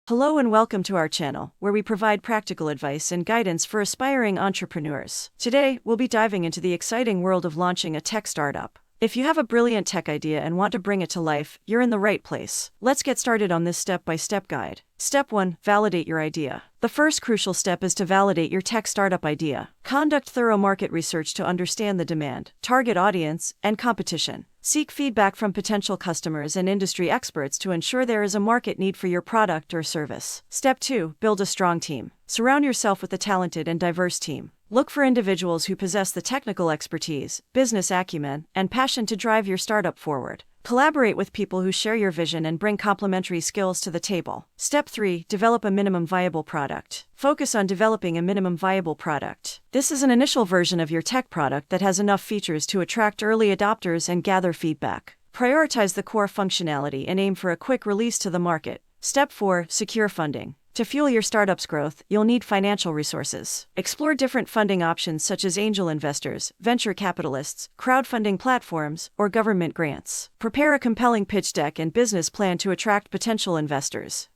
Hello and welcome to our channel, where we provide practical advice and guidance for aspiring entrepreneurs. Today, we'll be diving into the exciting world of launching a tech startup. If you have a brilliant tech idea and want to bring it to life, you're in the right place. Let's get started on this step-by-step guide. Step 1. Validate your idea. The first crucial step is to validate your tech startup idea. Conduct thorough market research to understand the demand, target audience, and competition. Seek feedback from potential customers and industry experts to ensure there is a market need for your product or service. Step 2. Build a strong team. Surround yourself with a talented and diverse team. Look for individuals who possess the technical expertise, business acumen, and passion to drive your startup forward. Collaborate with people who share your vision and bring complementary skills to the table. Step 3. Develop a minimum viable product. Focus on developing a minimum viable product. This is an initial version of your tech product that has enough features to attract early adopters and gather feedback. Prioritize the core functionality and aim for a quick release to the market. Step 4. Secure funding. To fuel your startup's growth, you'll need financial resources. Explore different funding options such as angel investors, venture capitalists, crowdfunding platforms, or government grants. Prepare a compelling pitch deck and business plan to attract potential investors.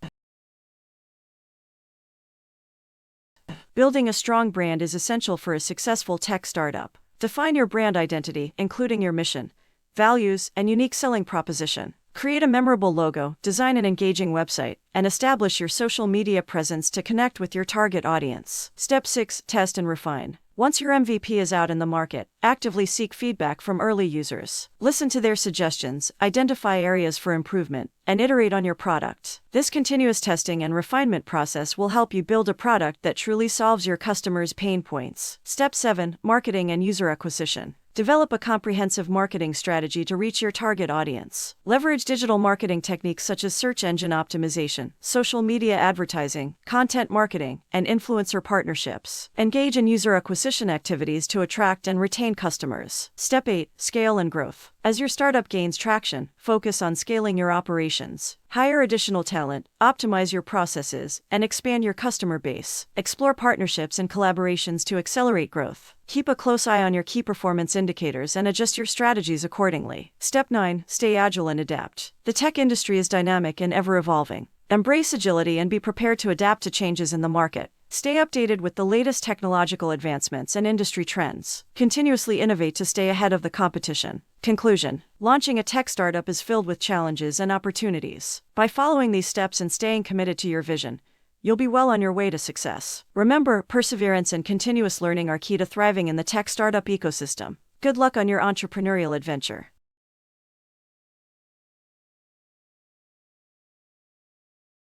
Building a strong brand is essential for a successful tech startup. Define your brand identity, including your mission, values, and unique selling proposition. Create a memorable logo, design an engaging website, and establish your social media presence to connect with your target audience. Step 6. Test and refine. Once your MVP is out in the market, actively seek feedback from early users. Listen to their suggestions, identify areas for improvement, and iterate on your product. This continuous testing and refinement process will help you build a product that truly solves your customers' pain points. Step 7. Marketing and user acquisition. Develop a comprehensive marketing strategy to reach your target audience. Leverage digital marketing techniques such as search engine optimization, social media advertising, content marketing, and influencer partnerships. Engage in user acquisition activities to attract and retain customers. Step 8. Scale and growth. As your startup gains traction, focus on scaling your operations. Hire additional talent, optimize your processes, and expand your customer base. Explore partnerships and collaborations to accelerate growth. Keep a close eye on your key performance indicators and adjust your strategies accordingly. Step 9. Stay agile and adapt. The tech industry is dynamic and ever-evolving. Embrace agility and be prepared to adapt to changes in the market. Stay updated with the latest technological advancements and industry trends. Continuously innovate to stay ahead of the competition. Conclusion. Launching a tech startup is filled with challenges and opportunities. By following these steps and staying committed to your vision, you'll be well on your way to success. Remember, perseverance and continuous learning are key to thriving in the tech startup ecosystem. Good luck on your entrepreneurial adventure.